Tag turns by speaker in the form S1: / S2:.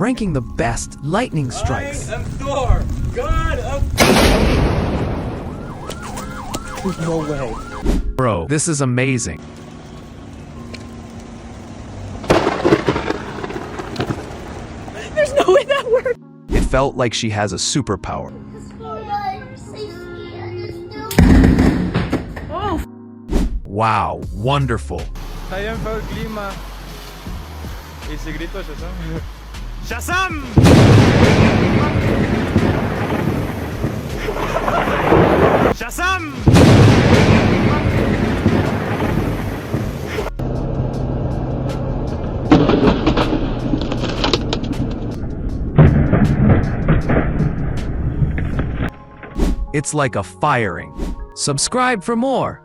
S1: ranking the best lightning strikes.
S2: I am Thor, god of...
S3: No way.
S1: Bro, this is amazing.
S3: There's no way that worked.
S1: It felt like she has a superpower.
S3: Oh.
S1: Wow, wonderful.
S2: Sayang foul klima. Ese grito, Shazam! Shazam! Shazam!
S1: It's like a firing. Subscribe for more.